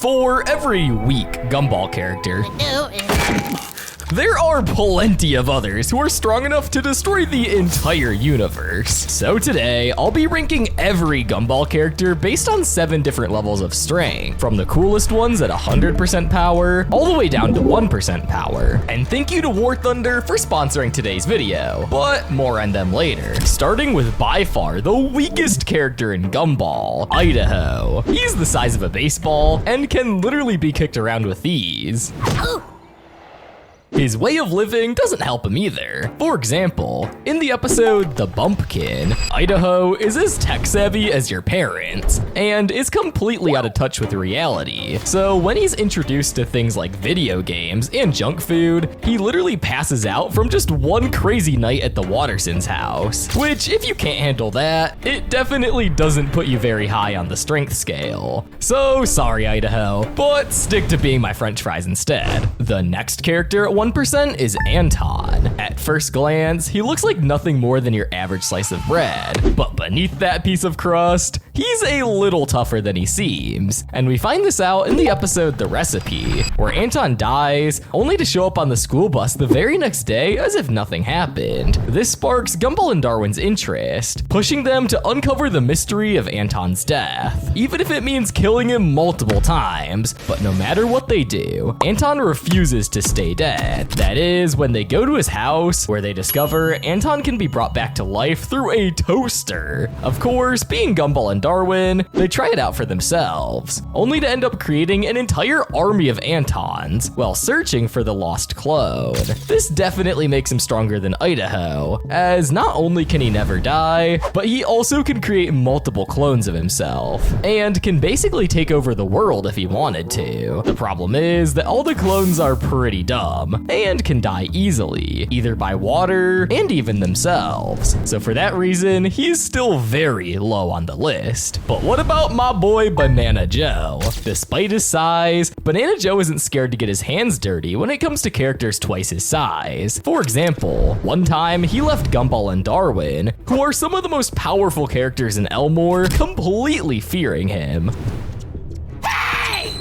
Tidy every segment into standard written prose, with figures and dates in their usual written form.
For every weak Gumball character, there are plenty of others who are strong enough to destroy the entire universe. So today, I'll be ranking every Gumball character based on 7 different levels of strength, from the coolest ones at 100% power, all the way down to 1% power. And thank you to War Thunder for sponsoring today's video, but more on them later. Starting with by far the weakest character in Gumball, Idaho. He's the size of a baseball and can literally be kicked around with ease. His way of living doesn't help him either. For example, in the episode The Bumpkin, Idaho is as tech savvy as your parents and is completely out of touch with reality. So when he's introduced to things like video games and junk food, he literally passes out from just one crazy night at the Wattersons' house. Which, if you can't handle that, it definitely doesn't put you very high on the strength scale. So sorry, Idaho, but stick to being my french fries instead. The next character at 1% is Anton. At first glance, he looks like nothing more than your average slice of bread, but beneath that piece of crust, he's a little tougher than he seems. And we find this out in the episode The Recipe, where Anton dies, only to show up on the school bus the very next day as if nothing happened. This sparks Gumball and Darwin's interest, pushing them to uncover the mystery of Anton's death, even if it means killing him multiple times. But no matter what they do, Anton refuses to stay dead. That is, when they go to his house, where they discover Anton can be brought back to life through a toaster. Of course, being Gumball and Darwin, they try it out for themselves, only to end up creating an entire army of Antons while searching for the lost clone. This definitely makes him stronger than Idaho, as not only can he never die, but he also can create multiple clones of himself, and can basically take over the world if he wanted to. The problem is that all the clones are pretty dumb, and can die easily, either by water and even themselves. So for that reason, he's still very low on the list. But what about my boy Banana Joe? Despite his size, Banana Joe isn't scared to get his hands dirty when it comes to characters twice his size. For example, one time he left Gumball and Darwin, who are some of the most powerful characters in Elmore, completely fearing him. Hey!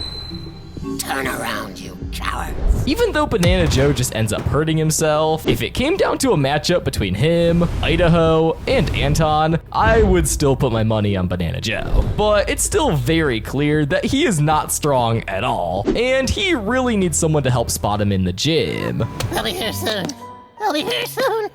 Turn around, you coward. Even though Banana Joe just ends up hurting himself, if it came down to a matchup between him, Idaho, and Anton, I would still put my money on Banana Joe. But it's still very clear that he is not strong at all, and he really needs someone to help spot him in the gym. I'll be here soon. I'll be here soon.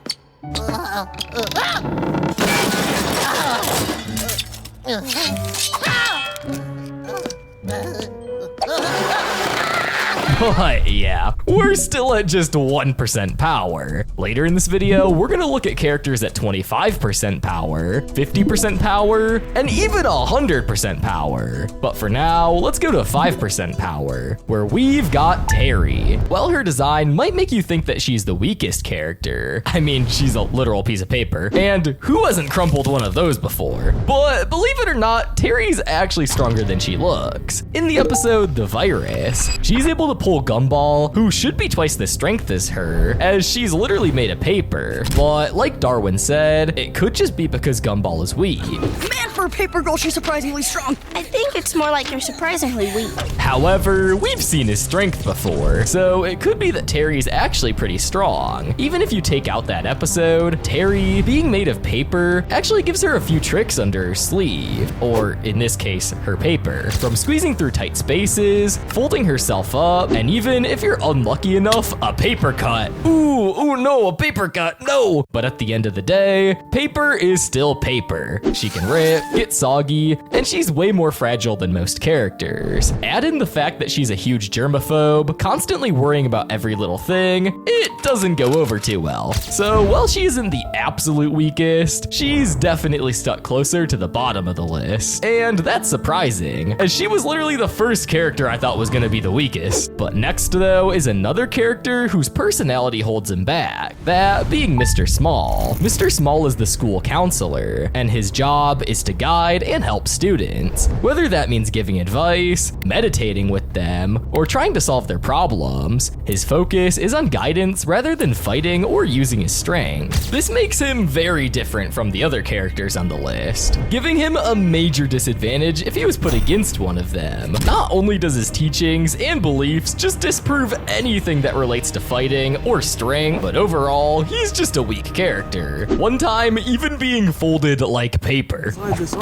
But yeah, we're still at just 1% power. Later in this video, we're gonna look at characters at 25% power, 50% power, and even 100% power. But for now, let's go to 5% power, where we've got Terry. While her design might make you think that she's the weakest character, I mean, she's a literal piece of paper, and who hasn't crumpled one of those before? But believe it or not, Terry's actually stronger than she looks. In the episode The Virus, she's able to pull Gumball, who should be twice the strength as her, as she's literally made of paper. But like Darwin said, it could just be because Gumball is weak. Man, for a paper girl, she's surprisingly strong. I think it's more like you're surprisingly weak. However, we've seen his strength before, so it could be that Terry's actually pretty strong. Even if you take out that episode, Terry, being made of paper, actually gives her a few tricks under her sleeve, or in this case, her paper. From squeezing through tight spaces, folding herself up, and even if you're unlucky enough, a paper cut. Ooh, no, a paper cut, no! But at the end of the day, paper is still paper. She can rip, get soggy, and she's way more fragile than most characters. Add in the fact that she's a huge germaphobe, constantly worrying about every little thing, it doesn't go over too well. So while she isn't the absolute weakest, she's definitely stuck closer to the bottom of the list. And that's surprising, as she was literally the first character I thought was gonna be the weakest. But next though is another character whose personality holds him back, that being Mr. Small. Mr. Small is the school counselor, and his job is to guide and help students, whether that means giving advice, meditating with them, or trying to solve their problems. His focus is on guidance rather than fighting or using his strength. This makes him very different from the other characters on the list, giving him a major disadvantage if he was put against one of them. Not only does his teachings and beliefs just disprove anything that relates to fighting or strength, but overall, he's just a weak character. One time, even being folded like paper. Sorry, Mr. Small.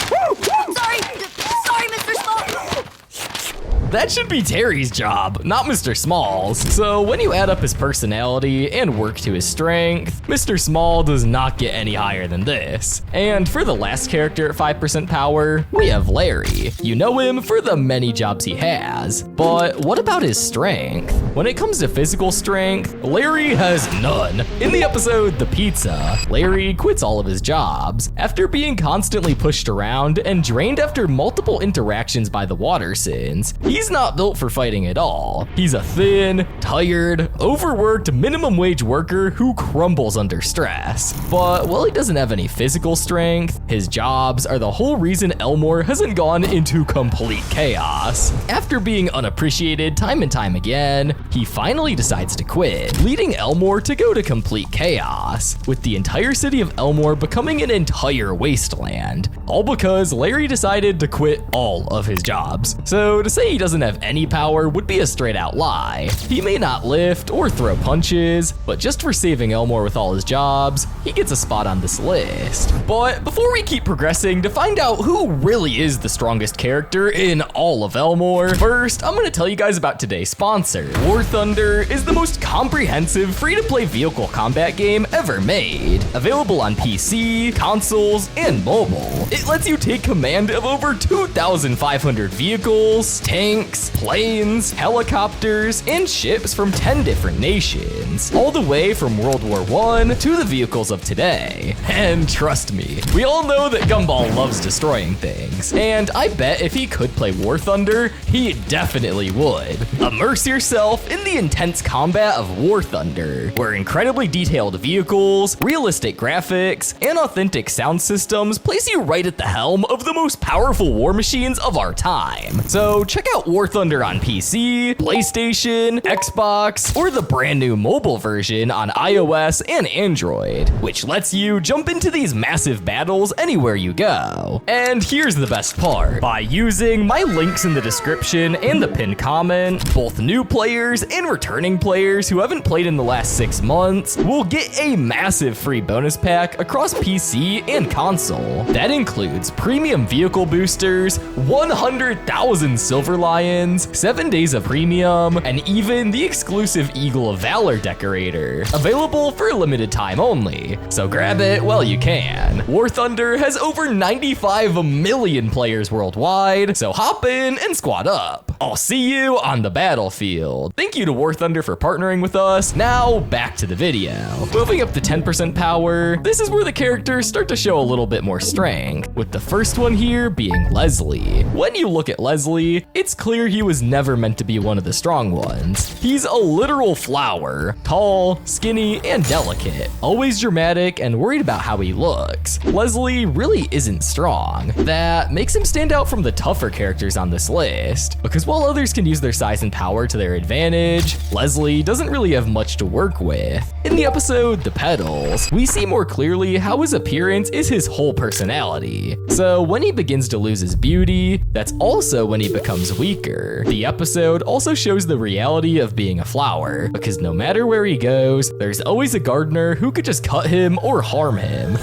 That should be Terry's job, not Mr. Small's. So when you add up his personality and work to his strength, Mr. Small does not get any higher than this. And for the last character at 5% power, we have Larry. You know him for the many jobs he has, but what about his strength? When it comes to physical strength, Larry has none. In the episode The Pizza, Larry quits all of his jobs after being constantly pushed around and drained after multiple interactions by the Watersons. He's not built for fighting at all. He's a thin, tired, overworked minimum wage worker who crumbles under stress. But while he doesn't have any physical strength, his jobs are the whole reason Elmore hasn't gone into complete chaos. After being unappreciated time and time again, he finally decides to quit, leading Elmore to go to complete chaos, with the entire city of Elmore becoming an entire wasteland, all because Larry decided to quit all of his jobs. So to say he doesn't have any power would be a straight out lie. He may not lift or throw punches, but just for saving Elmore with all his jobs, he gets a spot on this list. But before we keep progressing to find out who really is the strongest character in all of Elmore, first I'm gonna tell you guys about today's sponsor. War Thunder is the most comprehensive free-to-play vehicle combat game ever made. Available on PC, consoles, and mobile. It lets you take command of over 2,500 vehicles, tanks, planes, helicopters, and ships from 10 different nations, all the way from World War I to the vehicles of today. And trust me, we all know that Gumball loves destroying things, and I bet if he could play War Thunder, he definitely would. Immerse yourself in the intense combat of War Thunder, where incredibly detailed vehicles, realistic graphics, and authentic sound systems place you right at the helm of the most powerful war machines of our time. So check out War Thunder on PC, PlayStation, Xbox, or the brand new mobile version on iOS and Android, which lets you jump into these massive battles anywhere you go. And here's the best part. By using my links in the description and the pinned comment, both new players and returning players who haven't played in the last 6 months will get a massive free bonus pack across PC and console. That includes premium vehicle boosters, 100,000 silver lions, 7 days of premium, and even the exclusive Eagle of Valor decorator, available for a limited time only, so grab it while you can. War Thunder has over 95 million players worldwide, so hop in and squad up. I'll see you on the battlefield. Thank you to War Thunder for partnering with us. Now back to the video. Moving up to 10% power, this is where the characters start to show a little bit more strength, with the first one here being Leslie. When you look at Leslie, it's clear he was never meant to be one of the strong ones. He's a literal flower, tall, skinny, and delicate, always dramatic and worried about how he looks. Leslie really isn't strong. That makes him stand out from the tougher characters on this list, because while others can use their size and power to their advantage, Leslie doesn't really have much to work with. In the episode The Petals, we see more clearly how his appearance is his whole personality. So when he begins to lose his beauty, that's also when he becomes weaker. The episode also shows the reality of being a flower, because no matter where he goes, there's always a gardener who could just cut him or harm him.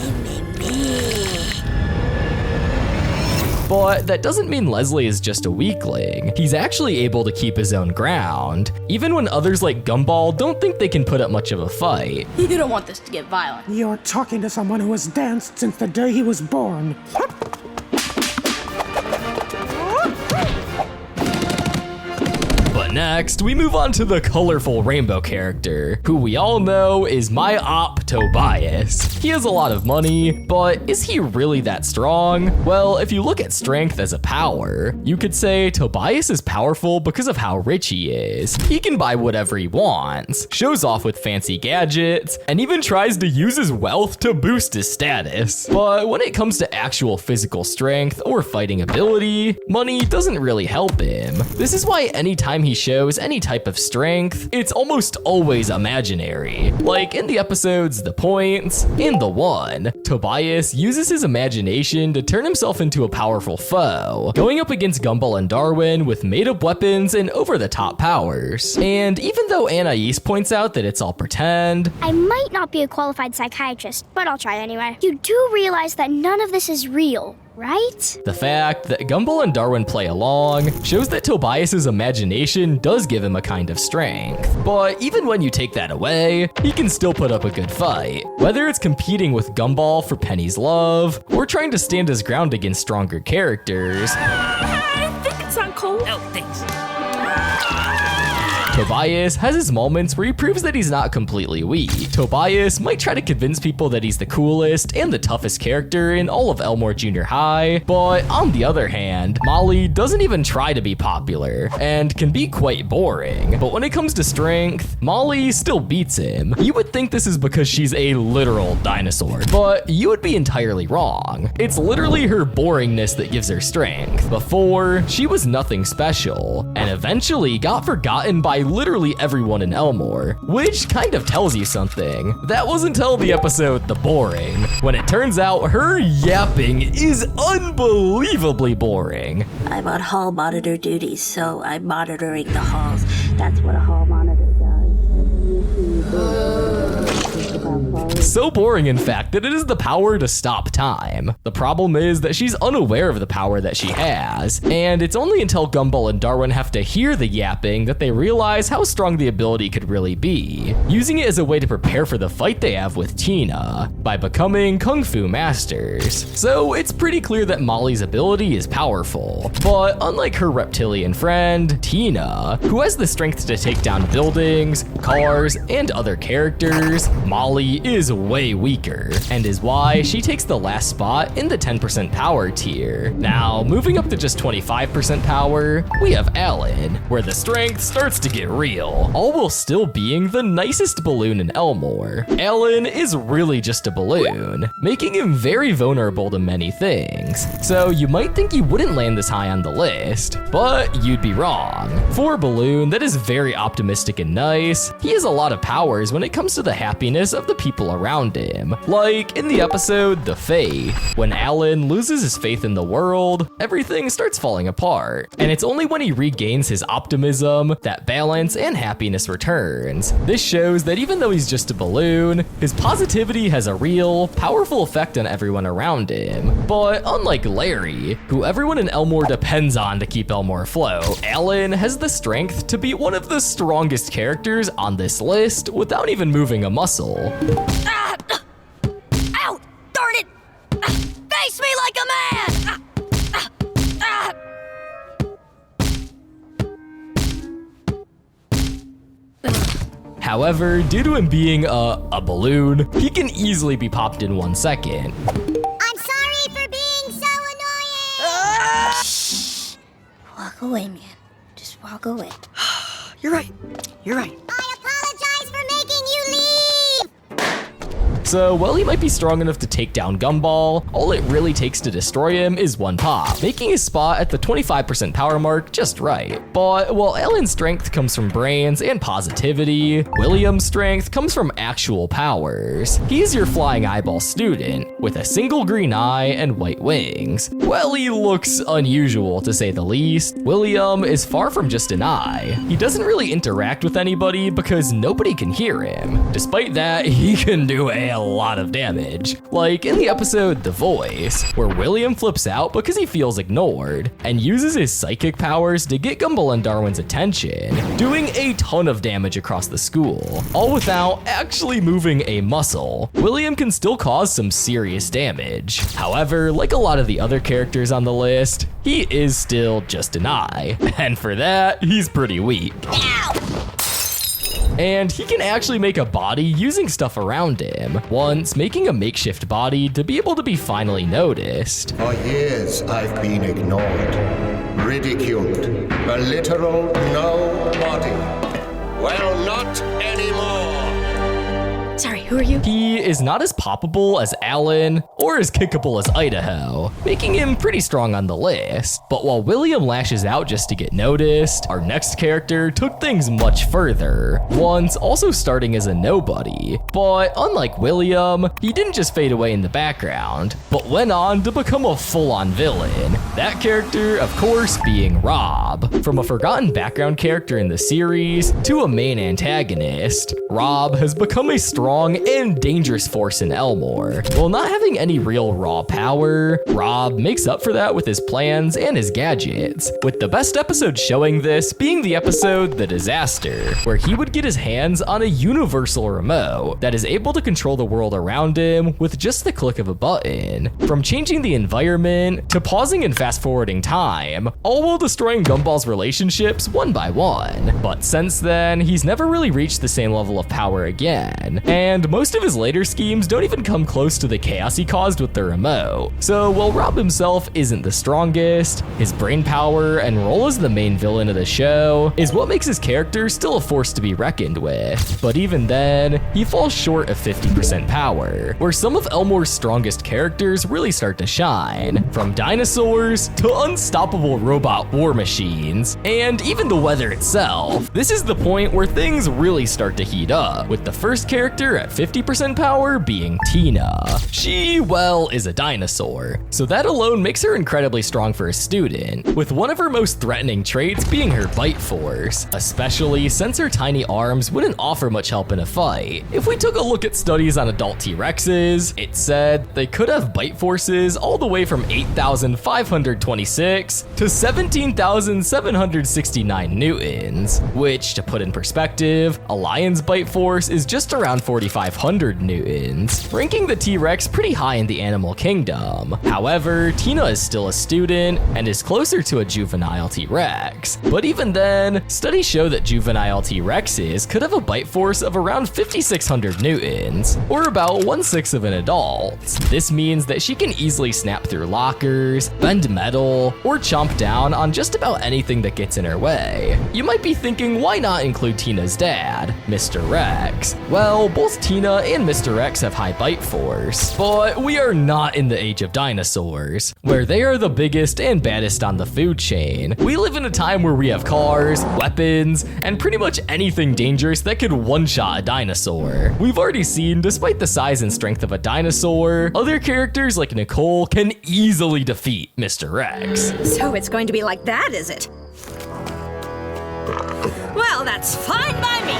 But that doesn't mean Leslie is just a weakling. He's actually able to keep his own ground, even when others like Gumball don't think they can put up much of a fight. You don't want this to get violent. You're talking to someone who has danced since the day he was born. But But next, we move on to the colorful rainbow character, who we all know is my op Tobias. He has a lot of money, but is he really that strong? Well, if you look at strength as a power, you could say Tobias is powerful because of how rich he is. He can buy whatever he wants, shows off with fancy gadgets, and even tries to use his wealth to boost his status. But when it comes to actual physical strength or fighting ability, money doesn't really help him. This is why anytime he shows any type of strength, it's almost always imaginary. Like in the episodes The Points and The One, Tobias uses his imagination to turn himself into a powerful foe, going up against Gumball and Darwin with made-up weapons and over-the-top powers. And even though Anais points out that it's all pretend, I might not be a qualified psychiatrist, but I'll try anyway. You do realize that none of this is real, right? the fact that Gumball and Darwin play along shows that Tobias's imagination does give him a kind of strength. But even when you take that away, he can still put up a good fight. Whether it's competing with Gumball for Penny's love, or trying to stand his ground against stronger characters, I think it's not cold. No, thanks. Tobias has his moments where he proves that he's not completely weak. Tobias might try to convince people that he's the coolest and the toughest character in all of Elmore Junior High, but on the other hand, Molly doesn't even try to be popular and can be quite boring. But when it comes to strength, Molly still beats him. You would think this is because she's a literal dinosaur, but you would be entirely wrong. It's literally her boringness that gives her strength. Before, she was nothing special, and eventually got forgotten by literally everyone in Elmore, which kind of tells you something. That was until the episode The Boring, when it turns out her yapping is unbelievably boring. I'm on hall monitor duty, so I'm monitoring the halls. That's what a hall monitor does. So boring, in fact, that it is the power to stop time. The problem is that she's unaware of the power that she has, and it's only until Gumball and Darwin have to hear the yapping that they realize how strong the ability could really be, using it as a way to prepare for the fight they have with Tina by becoming Kung Fu masters. So it's pretty clear that Molly's ability is powerful, but unlike her reptilian friend, Tina, who has the strength to take down buildings, cars, and other characters, Molly is way weaker, and is why she takes the last spot in the 10% power tier. Now, moving up to just 25% power, we have Alan, where the strength starts to get real, all while still being the nicest balloon in Elmore. Alan is really just a balloon, making him very vulnerable to many things. So you might think he wouldn't land this high on the list, but you'd be wrong. For a balloon that is very optimistic and nice, he has a lot of powers when it comes to the happiness of the people around him. Like in the episode The Faith, when Alan loses his faith in the world, everything starts falling apart. And it's only when he regains his optimism that balance and happiness returns. This shows that even though he's just a balloon, his positivity has a real, powerful effect on everyone around him. But unlike Larry, who everyone in Elmore depends on to keep Elmore afloat, Alan has the strength to be one of the strongest characters on this list without even moving a muscle. Ah! Ow! Darn it! Face me like a man! However, due to him being a balloon, he can easily be popped in 1 second. I'm sorry for being so annoying! Walk away, man. Just walk away. You're right. You're right. I apologize for making you leave! So while he might be strong enough to take down Gumball, all it really takes to destroy him is one pop, making his spot at the 25% power mark just right. But while Alan's strength comes from brains and positivity, William's strength comes from actual powers. He's your flying eyeball student, with a single green eye and white wings. Well, he looks unusual to say the least. William is far from just an eye. He doesn't really interact with anybody because nobody can hear him. Despite that, he can do a lot of damage. Like in the episode The Voice, where William flips out because he feels ignored and uses his psychic powers to get Gumball and Darwin's attention, doing a ton of damage across the school, all without actually moving a muscle. William can still cause some serious serious damage. However, like a lot of the other characters on the list, he is still just an eye. And for that, he's pretty weak. And he can actually make a body using stuff around him, once making a makeshift body to be able to be finally noticed. For years I've been ignored, ridiculed, a literal nobody. Well, not anymore. Sorry, who are you? He is not as poppable as Alan or as kickable as Idaho, making him pretty strong on the list. But while William lashes out just to get noticed, our next character took things much further, once also starting as a nobody. But unlike William, he didn't just fade away in the background, but went on to become a full-on villain. That character, of course, being Rob. From a forgotten background character in the series to a main antagonist, Rob has become a strong and dangerous force in Elmore. While not having any real raw power, Rob makes up for that with his plans and his gadgets, with the best episode showing this being the episode The Disaster, where he would get his hands on a universal remote that is able to control the world around him with just the click of a button. From changing the environment to pausing and fast forwarding time, all while destroying Gumball's relationships one by one. But since then, he's never really reached the same level of power again. And most of his later schemes don't even come close to the chaos he caused with the remote. So while Rob himself isn't the strongest, his brain power and role as the main villain of the show is what makes his character still a force to be reckoned with. But even then, he falls short of 50% power, where some of Elmore's strongest characters really start to shine, from dinosaurs to unstoppable robot war machines, and even the weather itself. This is the point where things really start to heat up, with the first character at 50% power being Tina. She, well, is a dinosaur, so that alone makes her incredibly strong for a student, with one of her most threatening traits being her bite force, especially since her tiny arms wouldn't offer much help in a fight. If we took a look at studies on adult T-Rexes, it said they could have bite forces all the way from 8,526 to 17,769 newtons, which, to put in perspective, a lion's bite force is just around 4,500 newtons, ranking the T-Rex pretty high in the animal kingdom. However, Tina is still a student and is closer to a juvenile T-Rex. But even then, studies show that juvenile T-Rexes could have a bite force of around 5,600 newtons, or about 1/6 of an adult. This means that she can easily snap through lockers, bend metal, or chomp down on just about anything that gets in her way. You might be thinking, why not include Tina's dad, Mr. Rex? Well, both Tina and Mr. Rex have high bite force, but we are not in the age of dinosaurs, where they are the biggest and baddest on the food chain. We live in a time where we have cars, weapons, and pretty much anything dangerous that could one-shot a dinosaur. We've already seen, despite the size and strength of a dinosaur, other characters like Nicole can easily defeat Mr. Rex. So it's going to be like that, is it? Well, that's fine by me.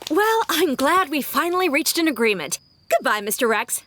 Well, I'm glad we finally reached an agreement. Goodbye, Mr. Rex.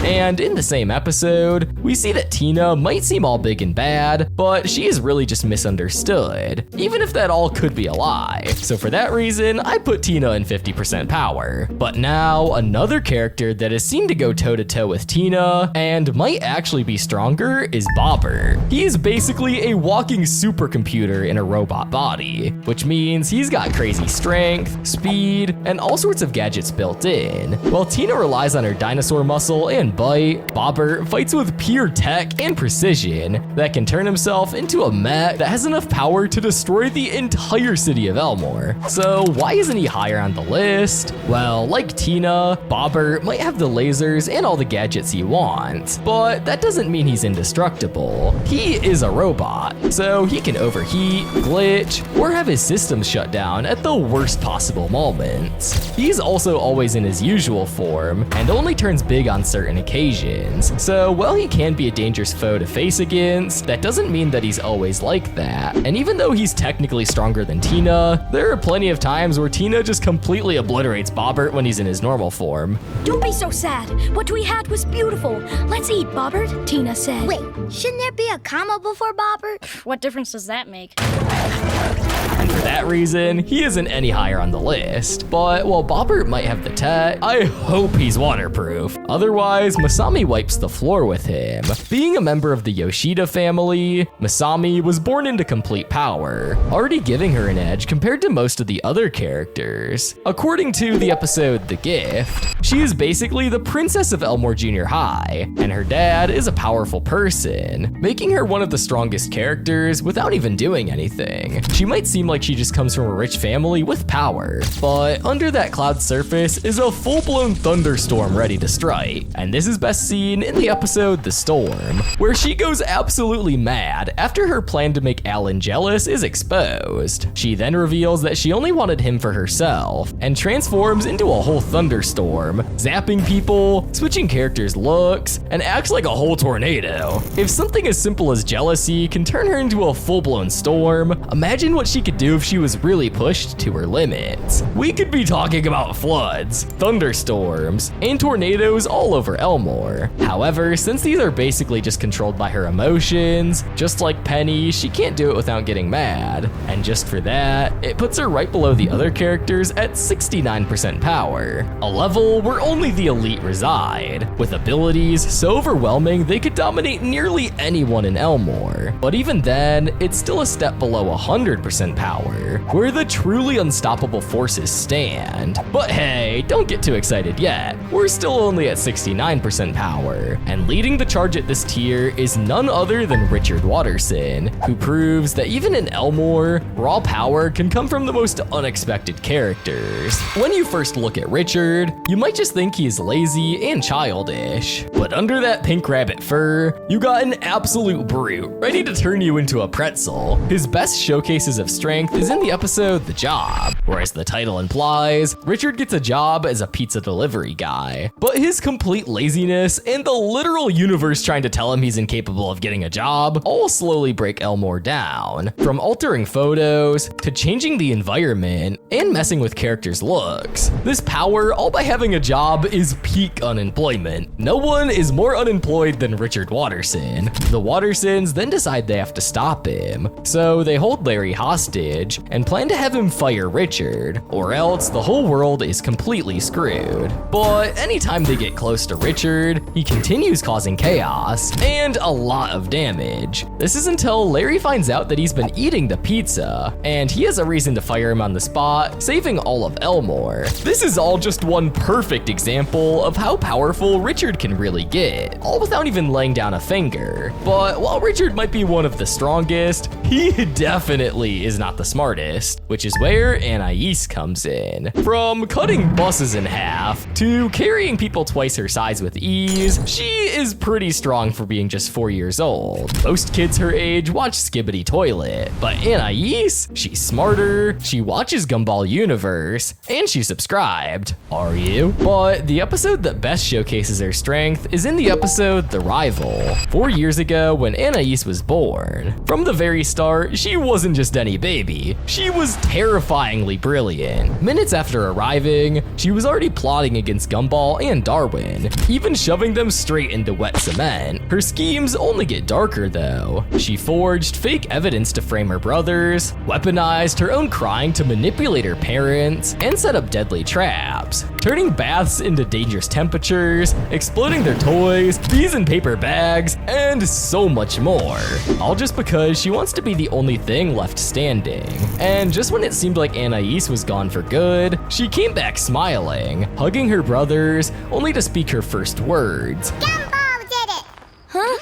And in the same episode, we see that Tina might seem all big and bad, but she is really just misunderstood, even if that all could be a lie. So for that reason, I put Tina in 50% power. But now, another character that is seen to go toe-to-toe with Tina, and might actually be stronger, is Bobber. He is basically a walking supercomputer in a robot body, which means he's got crazy strength, speed, and all sorts of gadgets built in. While Tina relies on her dinosaur muscle and bite, Bobber fights with pure tech and precision that can turn himself into a mech that has enough power to destroy the entire city of Elmore. So why isn't he higher on the list? Well, like Tina, Bobber might have the lasers and all the gadgets he wants, but that doesn't mean he's indestructible. He is a robot, so he can overheat, glitch, or have his systems shut down at the worst possible moments. He's also always in his usual form and only turns big on certain occasions. So while he can be a dangerous foe to face against, that doesn't mean that he's always like that. And even though he's technically stronger than Tina, there are plenty of times where Tina just completely obliterates Bobbert when he's in his normal form. Don't be so sad. What we had was beautiful. Let's eat, Bobbert, Tina said. Wait, shouldn't there be a comma before Bobbert? What difference does that make? And for For that reason, he isn't any higher on the list. But while Bobbert might have the tech, I hope he's waterproof. Otherwise, Masami wipes the floor with him. Being a member of the Yoshida family, Masami was born into complete power, already giving her an edge compared to most of the other characters. According to the episode The Gift, she is basically the princess of Elmore Junior High, and her dad is a powerful person, making her one of the strongest characters without even doing anything. She might seem like she just comes from a rich family with power, but under that cloud surface is a full-blown thunderstorm ready to strike, and this is best seen in the episode The Storm, where she goes absolutely mad after her plan to make Alan jealous is exposed. She then reveals that she only wanted him for herself, and transforms into a whole thunderstorm, zapping people, switching characters' looks, and acts like a whole tornado. If something as simple as jealousy can turn her into a full-blown storm, imagine what she could do if she was really pushed to her limits. We could be talking about floods, thunderstorms, and tornadoes all over Elmore. However, since these are basically just controlled by her emotions, just like Penny, she can't do it without getting mad. And just for that, it puts her right below the other characters at 69% power, a level where only the elite reside, with abilities so overwhelming they could dominate nearly anyone in Elmore. But even then, it's still a step below 100% power, where the truly unstoppable forces stand. But hey, don't get too excited yet. We're still only at 69% power, and leading the charge at this tier is none other than Richard Watterson, who proves that even in Elmore, raw power can come from the most unexpected characters. When you first look at Richard, you might just think he's lazy and childish, but under that pink rabbit fur, you got an absolute brute, ready to turn you into a pretzel. His best showcases of strength is in the episode The Job, where as the title implies, Richard gets a job as a pizza delivery guy. But his complete laziness and the literal universe trying to tell him he's incapable of getting a job all slowly break Elmore down, from altering photos to changing the environment and messing with characters' looks. This power, all by having a job, is peak unemployment. No one is more unemployed than Richard Watterson. The Wattersons then decide they have to stop him, so they hold Larry hostage and plan to have him fire Richard, or else the whole world is completely screwed. But anytime they get close to Richard, he continues causing chaos and a lot of damage. This is until Larry finds out that he's been eating the pizza, and he has a reason to fire him on the spot, saving all of Elmore. This is all just one perfect example of how powerful Richard can really get, all without even laying down a finger. But while Richard might be one of the strongest, he definitely is not the smartest, which is where Anais comes in. From cutting buses in half to carrying people twice her size with ease, she is pretty strong for being just 4 years old. Most kids her age watch Skibbity Toilet, but Anais, she's smarter, she watches Gumball Universe, and she's subscribed. Are you? But the episode that best showcases her strength is in the episode The Rival, 4 years ago when Anais was born. From the very start, she wasn't just any baby, she was terrifyingly brilliant. Minutes after arriving, she was already plotting against Gumball and Darwin, even shoving them straight into wet cement. Her schemes only get darker though. She forged fake evidence to frame her brothers, weaponized her own crying to manipulate her parents, and set up deadly traps, turning baths into dangerous temperatures, exploding their toys, bees in paper bags, and so much more. All just because she wants to be the only thing left standing. And just when it seemed like Anais was gone for good, she came back smiling, hugging her brothers, only to speak her first words. Gumball did it! Huh?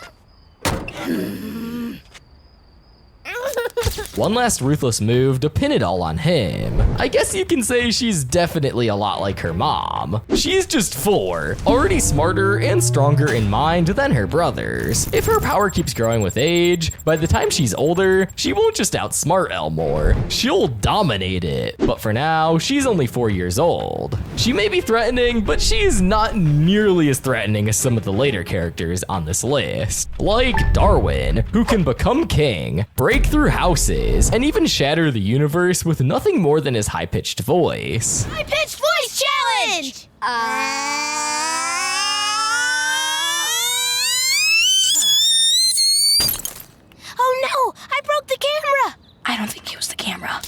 One last ruthless move to pin it all on him. I guess you can say she's definitely a lot like her mom. She's just 4, already smarter and stronger in mind than her brothers. If her power keeps growing with age, by the time she's older, she won't just outsmart Elmore, she'll dominate it. But for now, she's only 4 years old. She may be threatening, but she's not nearly as threatening as some of the later characters on this list. Like Darwin, who can become king, break through houses, and even shatter the universe with nothing more than his high-pitched voice. High-pitched voice challenge! Oh no! I broke the camera! I don't think it was the camera.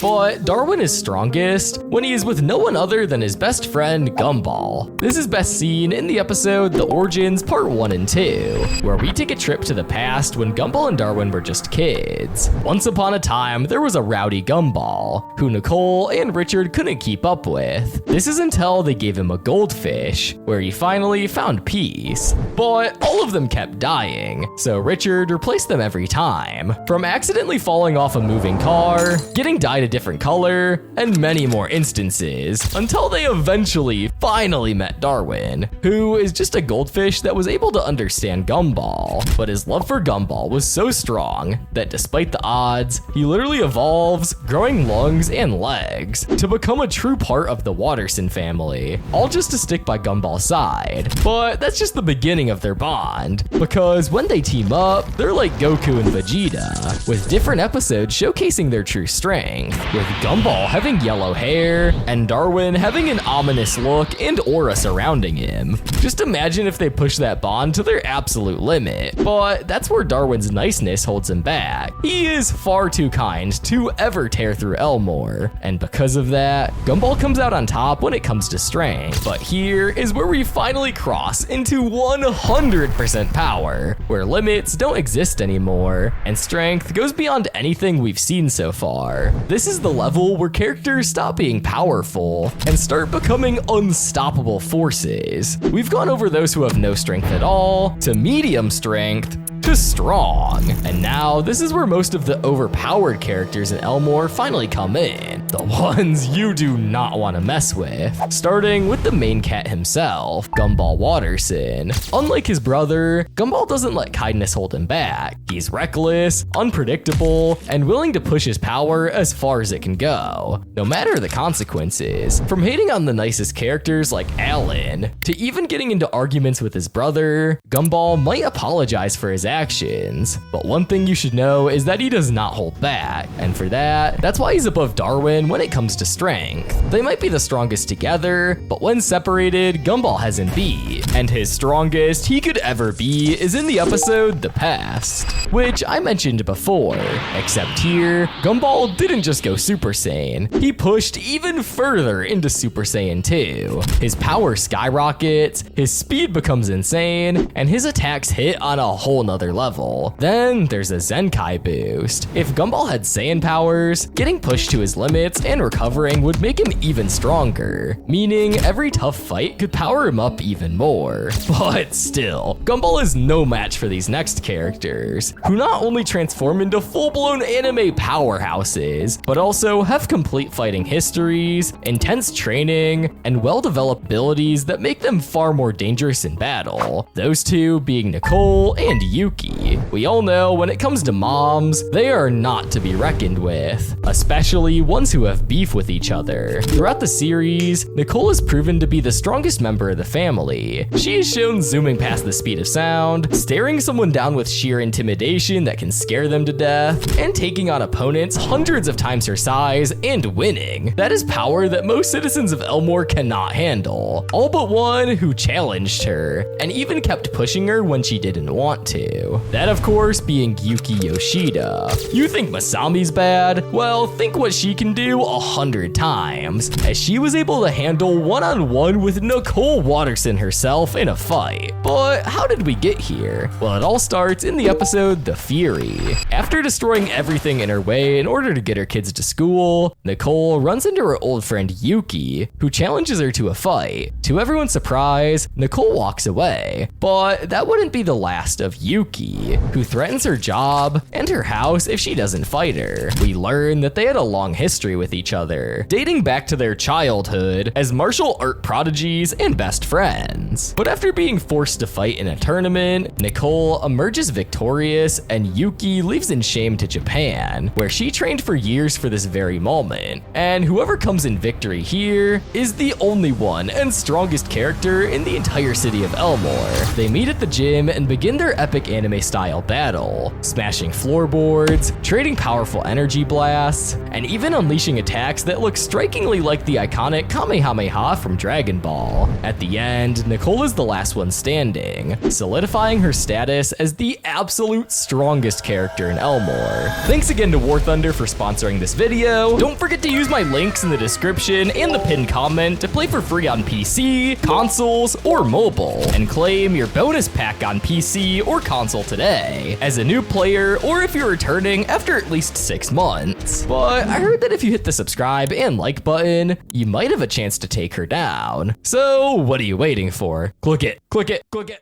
But Darwin is strongest when he is with no one other than his best friend Gumball. This is best seen in the episode The Origins Part 1 and 2, where we take a trip to the past when Gumball and Darwin were just kids. Once upon a time, there was a rowdy Gumball, who Nicole and Richard couldn't keep up with. This is until they gave him a goldfish, where he finally found peace. But all of them kept dying, so Richard replaced them every time. From accidentally falling off a moving car, getting dyed a different color, and many more instances, until they eventually finally met Darwin, who is just a goldfish that was able to understand Gumball. But his love for Gumball was so strong that despite the odds, he literally evolves, growing lungs and legs, to become a true part of the Watterson family, all just to stick by Gumball's side. But that's just the beginning of their bond, because when they team up, they're like Goku and Vegeta, with different episodes showcasing their true strength, with Gumball having yellow hair, and Darwin having an ominous look and aura surrounding him. Just imagine if they push that bond to their absolute limit, but that's where Darwin's niceness holds him back. He is far too kind to ever tear through Elmore, and because of that, Gumball comes out on top when it comes to strength. But here is where we finally cross into 100% power, where limits don't exist anymore, and strength goes beyond anything we've seen so far. This is the level where characters stop being powerful and start becoming unstoppable forces. We've gone over those who have no strength at all, to medium strength, to strong. And now this is where most of the overpowered characters in Elmore finally come in, the ones you do not want to mess with. Starting with the main cat himself, Gumball Watterson. Unlike his brother, Gumball doesn't let kindness hold him back. He's reckless, unpredictable, and willing to push his power as far as it can go, no matter the consequences. From hating on the nicest characters like Alan, to even getting into arguments with his brother, Gumball might apologize for his actions. But one thing you should know is that he does not hold back, and for that's why he's above Darwin when it comes to strength. They might be the strongest together, but when separated, Gumball has him beat, and his strongest he could ever be is in the episode The Past, which I mentioned before, except here, Gumball didn't just go Super Saiyan, he pushed even further into Super Saiyan 2. His power skyrockets, his speed becomes insane, and his attacks hit on a whole nother level. Then there's a Zenkai boost. If Gumball had Saiyan powers, getting pushed to his limits and recovering would make him even stronger, meaning every tough fight could power him up even more. But still, Gumball is no match for these next characters, who not only transform into full-blown anime powerhouses, but also have complete fighting histories, intense training, and well-developed abilities that make them far more dangerous in battle. Those two being Nicole and Yuki. We all know when it comes to moms, they are not to be reckoned with, especially ones who have beef with each other. Throughout the series, Nicole is proven to be the strongest member of the family. She is shown zooming past the speed of sound, staring someone down with sheer intimidation that can scare them to death, and taking on opponents hundreds of times her size and winning. That is power that most citizens of Elmore cannot handle, all but one who challenged her, and even kept pushing her when she didn't want to. That of course being Yuki Yoshida. You think Masami's bad? Well, think what she can do 100 times, as she was able to handle one-on-one with Nicole Watterson herself in a fight. But how did we get here? Well, it all starts in the episode The Fury. After destroying everything in her way in order to get her kids to school, Nicole runs into her old friend Yuki, who challenges her to a fight. To everyone's surprise, Nicole walks away. But that wouldn't be the last of Yuki, who threatens her job and her house if she doesn't fight her. We learn that they had a long history with each other, dating back to their childhood as martial art prodigies and best friends. But after being forced to fight in a tournament, Nicole emerges victorious and Yuki leaves in shame to Japan, where she trained for years for this very moment. And whoever comes in victory here is the only one and strongest character in the entire city of Elmore. They meet at the gym and begin their epic anime-style battle, smashing floorboards, trading powerful energy blasts, and even unleashing attacks that look strikingly like the iconic Kamehameha from Dragon Ball. At the end, Nicole is the last one standing, solidifying her status as the absolute strongest character in Elmore. Thanks again to War Thunder for sponsoring this video. Don't forget to use my links in the description and the pinned comment to play for free on PC, consoles, or mobile, and claim your bonus pack on PC or console today, as a new player or if you're returning after at least 6 months. But I heard that if you hit the subscribe and like button, you might have a chance to take her down. So what are you waiting for? Click it, click it, click it.